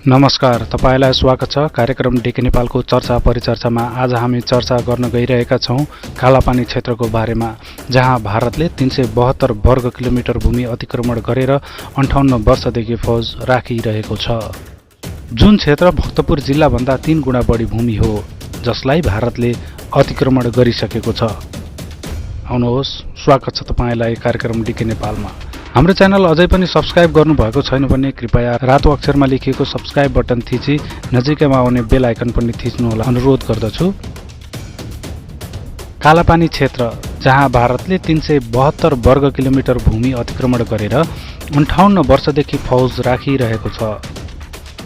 नमस्कार, तपाईलाई स्वागत छ कार्यक्रम डिके नेपालको चर्चा परिचर्चामा। आज हामी चर्चा गर्न गइरहेका छौं कालापानी क्षेत्रको बारेमा, जहाँ भारतले 372 वर्ग किलोमिटर भूमि अतिक्रमण गरेर 58 वर्षदेखि फौज राखिरहेको छ। जुन क्षेत्र भक्तपुर जिल्लाभन्दा 3 गुणा बढी भूमि हो, जसलाई भारतले अतिक्रमण गरिसकेको छ। आउनुहोस्, स्वागत छ तपाईलाई कार्यक्रम डिके नेपालमा। हाम्रो च्यानल अझै पनि सब्स्क्राइब गर्नुभएको छैन भने कृपया रातो अक्षरमा लेखिएको सब्स्क्राइब बटन थिची नजिकैमा आउने बेल आइकन पनि थिच्नुहोला अनुरोध गर्दछु। कालापानी क्षेत्र, जहाँ भारतले 372 वर्ग किलोमिटर भूमि अतिक्रमण गरेर 58 वर्षदेखि फौज राखिरहेको छ।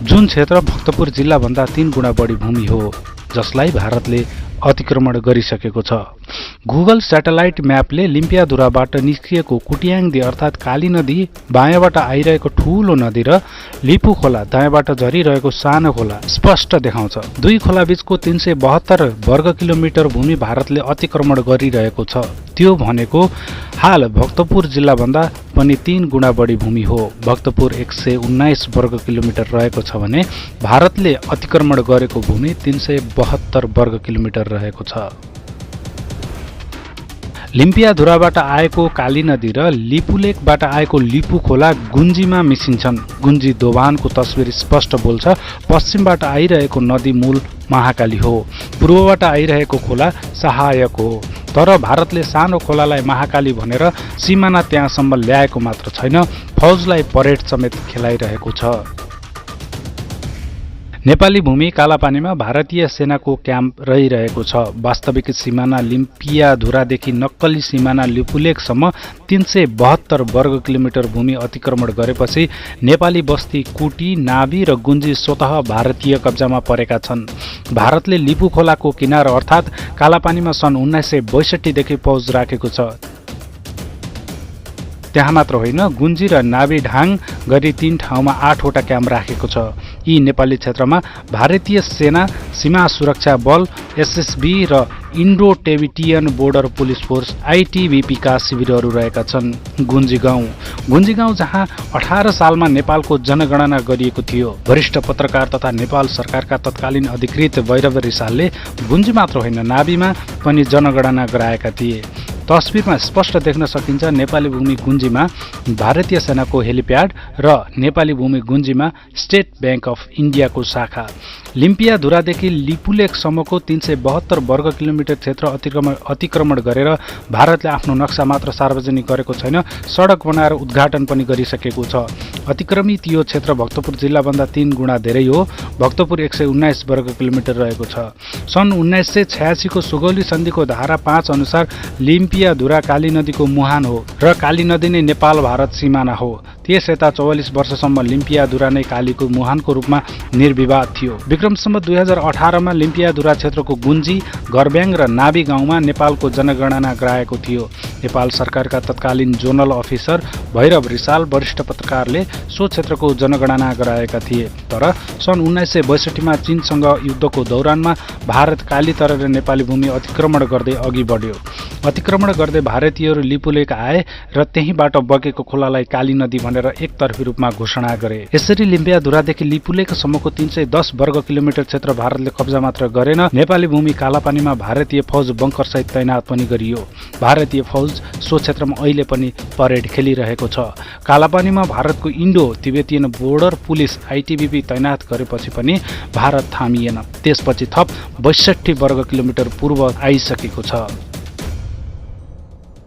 जुन क्षेत्र भक्तपुर जिल्लाभन्दा 3 गुणा बढी भूमि हो, जसलाई भारतले अतिक्रमण गरिसकेको छ। गुगल स्याटेलाइट म्यापले लिम्पियाधुराबाट निस्किएको कुटियाङदी अर्थात् काली नदी बायाँबाट आइरहेको ठूलो नदी र लिपु खोला दायाँबाट झरिरहेको सानो खोला स्पष्ट देखाउँछ। दुई खोला बीचको 372 वर्ग किलोमिटर भूमि भारतले अतिक्रमण गरिरहेको छ। त्यो भनेको हाल भक्तपुर जिल्लाभन्दा पनि 3 गुणा बढी भूमि हो। भक्तपुर 119 वर्ग किलोमिटर रहेको छ भने भारतले अतिक्रमण गरेको भूमि 372 वर्ग किलोमिटर रहेको छ। लिम्पियाधुराबाट आएको काली नदी र लिपुलेकबाट आएको लिपु खोला गुन्जीमा मिसिन्छन्। गुन्जी दोभानको तस्बिर स्पष्ट बोल्छ। पश्चिमबाट आइरहेको नदी मूल महाकाली हो, पूर्वबाट आइरहेको खोला सहायक हो। तर भारतले सानो खोलालाई महाकाली भनेर सीमाना त्यहाँसम्म ल्याएको मात्र छैन, फौजलाई परेड समेत खेलाइरहेको छ। नेपाली भूमि कालापानीमा भारतीय सेनाको क्याम्प रहिरहेको छ। वास्तविक सिमाना लिम्पियाधुरादेखि नक्कली सिमाना लिपुलेकसम्म 372 वर्ग किलोमिटर भूमि अतिक्रमण गरेपछि नेपाली बस्ती कुटी, नाभी र गुन्जी स्वतः भारतीय कब्जामा परेका छन्। भारतले लिपु खोलाको किनार अर्थात् कालापानीमा सन् 1962 देखि फौज राखेको छ। त्यहाँ मात्र होइन, गुन्जी र नाभी ढाङ गरी 3 ठाउँमा 8 वटा क्याम्प राखेको छ। यी नेपाली क्षेत्रमा भारतीय सेना, सीमा सुरक्षा बल एसएसबी र Indo Tibetan border police force ITBP का शिविरहरू रहेका छन्। गुन्जी गाउँ जहाँ 18 सालमा नेपालको जनगणना गरिएको थियो। वरिष्ठ पत्रकार तथा नेपाल सरकारका तत्कालीन अधिकृत भैरव रिसालले गुन्जी मात्र होइन, नाभीमा पनि जनगणना गराएका थिए। तस्बिरमा स्पष्ट देख्न सकिन्छ नेपाली भूमि गुन्जीमा भारतीय सेनाको हेलिप्याड र नेपाली भूमि गुन्जीमा स्टेट बैंक अफ इन्डियाको शाखा। लिम्पियाधुरादेखि लिपुलेकसम्मको 372 वर्ग किलोमिटर क्षेत्र अतिक्रमण गरेर भारतले आफ्नो नक्सा मात्र सार्वजनिक गरेको छैन, सडक बनाएर उद्घाटन पनि गरिसकेको छ। अतिक्रमित यो क्षेत्र भक्तपुर जिल्लाभन्दा 3 गुणा धेरै हो। भक्तपुर 119 वर्ग किलोमिटर रहेको छ। सन् 1986 को सुगौली सन्धिको धारा 5 अनुसार लिम्पियाधुरा काली नदीको मुहान हो र काली नदी नै नेपाल भारत सिमाना हो। त्यस यता 44 वर्षसम्म लिम्पियाधुरा नै कालीको मुहानको रूपमा निर्विवाद थियो। विक्रमसम्म 2018 मा लिम्पियाधुरा क्षेत्रको गुन्जी, गर्ब्याङ र नाभी गाउँमा नेपालको जनगणना गराएको थियो। नेपाल सरकारका तत्कालीन जोनल अफिसर भैरव रिसाल वरिष्ठ पत्रकारले सो क्षेत्रको जनगणना गराएका थिए। तर सन् 1962 मा चीनसँग युद्धको दौरानमा भारत काली तरेर नेपाली भूमि अतिक्रमण गर्दै अघि बढ्यो। अतिक्रमण गर्दै भारतीयहरू लिपुलेक आए र त्यहीँबाट बगेको खोलालाई काली नदी भनेर एकतर्फी रूपमा घोषणा गरे। यसरी लिम्पियाधुरादेखि लिपुलेकसम्मको 310 वर्ग किलोमिटर क्षेत्र भारतले कब्जा मात्र गरेन, नेपाली भूमि कालापानीमा भारतीय फौज बङ्करसहित तैनात पनि गरियो। भारतीय फौज सो क्षेत्रमा अहिले पनि परेड खेलिरहेको छ। कालापानीमा भारतको Indo Tibetan border police ITBP तैनात गरेपछि पनि भारत थामिएन। त्यसपछि थप 62 वर्ग किलोमिटर पूर्व आइसकेको छ।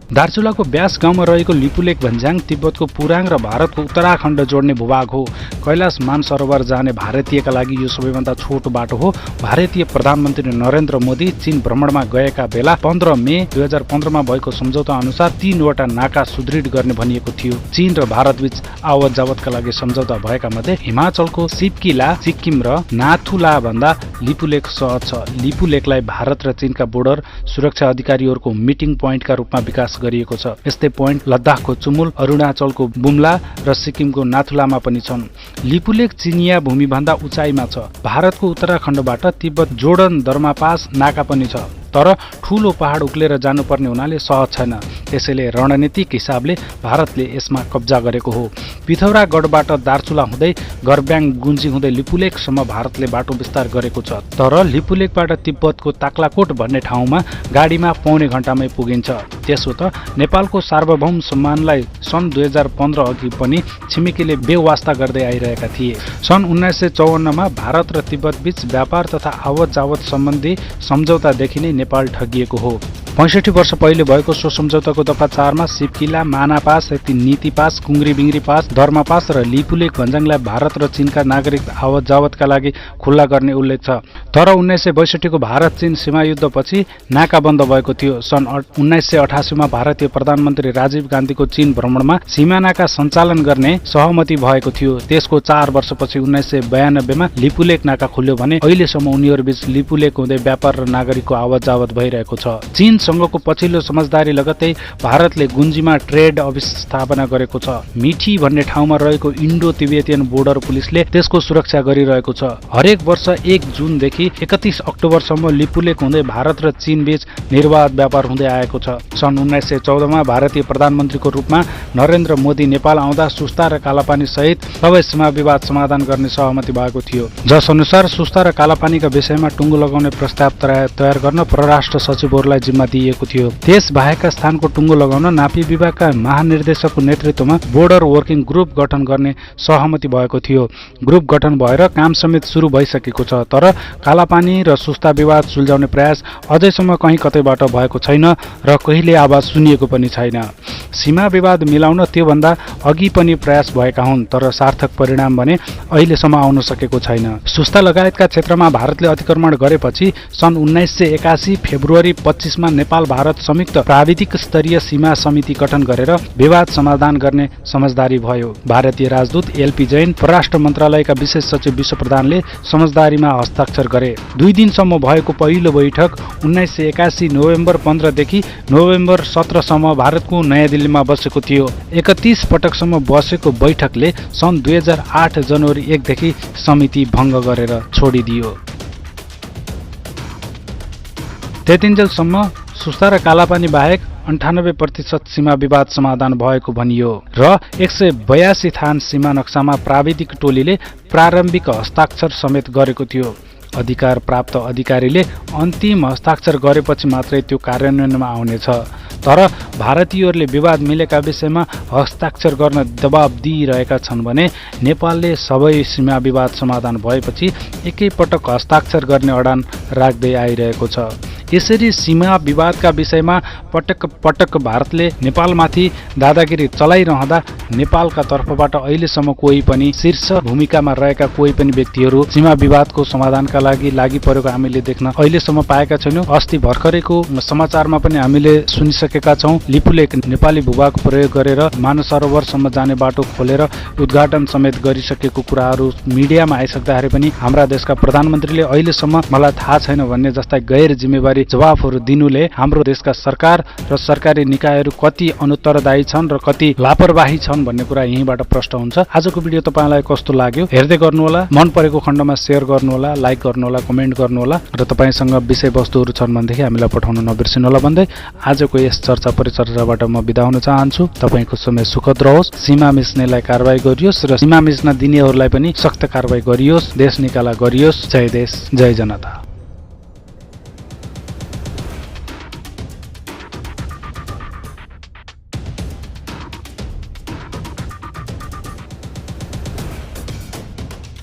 दार्चुलाको व्यास गाउँमा रहेको लिपुलेक भन्ज्याङ तिब्बतको पुराङ र भारतको उत्तराखण्ड जोड्ने भूभाग हो। कैलाश मानसरोवर जाने भारतीयका लागि यो सबैभन्दा छोटो बाटो हो। भारतीय प्रधानमन्त्री नरेन्द्र मोदी चीन भ्रमणमा गएका बेला 15 मे 2015 मा भएको सम्झौता अनुसार 3 वटा नाका सुदृढ गर्ने भनिएको थियो। चीन र भारतबीच आवत जावतका लागि सम्झौता भएका मध्ये हिमाचलको सिपकिला, सिक्किम र नाथुला भन्दा लिपुलेक सहज छ। लिपुलेकलाई भारत र चीनका बोर्डर सुरक्षा अधिकारीहरूको मिटिङ पोइन्टका रूपमा विकास गरिएको छ। यस्तै पोइन्ट लद्दाखको चुमुल, अरुणाचलको बुम्ला र सिक्किमको नाथुलामा पनि छन्। लिपुलेक चिनिया भूमि भन्दा उचाइमा छ। भारतको उत्तराखण्डबाट तिब्बत जोर्डन दर्मापास नाका पनि छ। तर ठूलो पहाड उक्लेर जानुपर्ने हुनाले सहज छैन। त्यसैले रणनीतिक हिसाबले भारतले यसमा कब्जा गरेको हो। पिथौरागढबाट दार्चुला हुँदै गरब्याङ गुन्जी हुँदै लिपुलेकसम्म भारतले बाटो विस्तार गरेको छ। तर लिपुलेकबाट तिब्बतको ताक्लाकोट भन्ने ठाउँमा गाडीमा पौने घण्टामै पुगिन्छ। त्यसो त नेपालको सार्वभौम सम्मानलाई सन् 2015 अघि पनि छिमेकीले बेवास्ता गर्दै आइरहेका थिए। सन् 1954 मा भारत र तिब्बत बीच व्यापार तथा आवत जावत सम्बन्धी सम्झौतादेखि नै नेपाल ठगिएको हो। 65 वर्ष पहिले भएको सो सम्झौताको दफा 4 मा सिपकिला, माना पास, नीति पास, कुङ्ग्री बिङ्ग्री पास, धर्म पास र लिपुलेक भन्ज्याङलाई भारत र चीनका नागरिक आवत जावतका लागि खुल्ला गर्ने उल्लेख छ। तर 1962 को भारत चीन सीमा युद्धपछि नाकाबन्द भएको थियो। सन् 1988 मा भारतीय प्रधानमन्त्री राजीव गान्धीको चीन भ्रमणमा सीमा नाका सञ्चालन गर्ने सहमति भएको थियो। त्यसको 4 वर्षपछि 1992 मा लिपुलेक नाका खुल्यो भने अहिलेसम्म उनीहरूबीच लिपुलेक हुँदै व्यापार र नागरिकको आवत जावत भइरहेको छ। चीनसँगको पछिल्लो समझदारी लगत्तै भारतले गुन्जीमा ट्रेड अफिस स्थापना गरेको छ। मिठी भन्ने ठाउँमा रहेको इन्डो तिब्बतियन बोर्डर पुलिसले त्यसको सुरक्षा गरिरहेको छ। हरेक वर्ष 1 जुनदेखि 31 अक्टोबरसम्म लिपुलेक हुँदै भारत र चीन बीच निर्वाध व्यापार हुँदै आएको छ। सन् 1914 मा भारतीय प्रधानमन्त्रीको रूपमा नरेन्द्र मोदी नेपाल आउँदा सुस्ता र कालापानी सहित सबै सीमा विवाद समाधान गर्ने सहमति भएको थियो। जस अनुसार सुस्ता र कालापानीका विषयमा टुङ्गो लगाउने प्रस्ताव तयार गर्न परराष्ट्र सचिवहरूलाई जिम्मा दिएको थियो। त्यस बाहेकका स्थानको टुङ्गो लगाउन नापी विभागका महानिर्देशकको नेतृत्वमा बोर्डर वर्किङ ग्रुप गठन गर्ने सहमति भएको थियो। ग्रुप गठन भएर काम समेत सुरु भइसकेको छ। तर कालापानी र सुस्ता विवाद सुल्झाउने प्रयास अझैसम्म कहीँ कतैबाट भएको छैन र कहिले आवाज सुनिएको पनि छैन। सीमा विवाद मिलाउन त्योभन्दा अघि पनि प्रयास भएका हुन्, तर सार्थक परिणाम भने अहिलेसम्म आउन सकेको छैन। सुस्ता लगायतका क्षेत्रमा भारतले अतिक्रमण गरेपछि सन् 1981 फेब्रुअरी 25 मा नेपाल भारत संयुक्त प्राविधिक स्तरीय सीमा समिति गठन गरेर विवाद समाधान गर्ने समझदारी भयो। भारतीय राजदूत एलपी जैन, परराष्ट्र मन्त्रालयका विशेष सचिव विश्व प्रधानले समझदारीमा हस्ताक्षर गरे। 2 दिनसम्म भएको पहिलो बैठक 1981 नोभेम्बर 15 देखि नोभेम्बर 17 सम्म भारतको नयाँ दिल्लीमा बसेको थियो। 31 पटकसम्म बसेको बैठकले सन् 2008 जनवरी 1 देखि समिति भङ्ग गरेर छोडिदियो। त्यतिन्जेलसम्म सुस्ता र कालापानी बाहेक 98% सीमा विवाद समाधान भएको भनियो र 182 थान सीमा नक्सामा प्राविधिक टोलीले प्रारम्भिक हस्ताक्षर समेत गरेको थियो। अधिकार प्राप्त अधिकारीले अन्तिम हस्ताक्षर गरेपछि मात्रै त्यो कार्यान्वयनमा आउनेछ। तर भारतीयहरूले विवाद मिलेका विषयमा हस्ताक्षर गर्न दबाब दिइरहेका छन् भने नेपालले सबै सीमा विवाद समाधान भएपछि एकैपटक हस्ताक्षर गर्ने अडान राख्दै आइरहेको छ। यसरी सीमा विवादका विषयमा पटक पटक भारतले नेपालमाथि दादागिरी चलाइरहँदा नेपालका तर्फबाट अहिलेसम्म कोही पनि शीर्ष भूमिकामा रहेका कोही पनि व्यक्तिहरू सीमा विवादको समाधानका लागि परेको हामीले देख्न अहिलेसम्म पाएका छैनौँ। अस्ति भर्खरैको समाचारमा पनि हामीले सुनिसकेका छौँ। लिपुलेक नेपाली भूभाग प्रयोग गरेर मानस सरोवरसम्म जाने बाटो खोलेर उद्घाटन समेत गरिसकेको कुराहरू मिडियामा आइसक्दाखेरि पनि हाम्रा देशका प्रधानमन्त्रीले अहिलेसम्म मलाई थाहा छैन भन्ने जस्ता गैर जिम्मेवारी जवाफहरू दिनुले हाम्रो देशका सरकार र सरकारी निकायहरू कति अनुत्तरदायी छन् र कति लापरवाही छन् भन्ने कुरा यहीँबाट प्रष्ट हुन्छ। आजको भिडियो तपाईँलाई कस्तो लाग्यो हेर्दै गर्नुहोला, मन परेको खण्डमा सेयर गर्नुहोला, लाइक गर्नुहोला, कमेन्ट गर्नुहोला र तपाईँसँग विषयवस्तुहरू छन् भनेदेखि हामीलाई पठाउन नबिर्सिनुहोला भन्दै आजको यस चर्चा परिचर्चाबाट म बिदा हुन चाहन्छु। तपाईँको समय सुखद रहोस्, सीमा मिच्नेलाई कारबाही गरियोस् र सीमा मिच्न दिनेहरूलाई पनि सख्त कारबाही गरियोस्, देश निकाला गरियोस्। जय देश, जय जनता।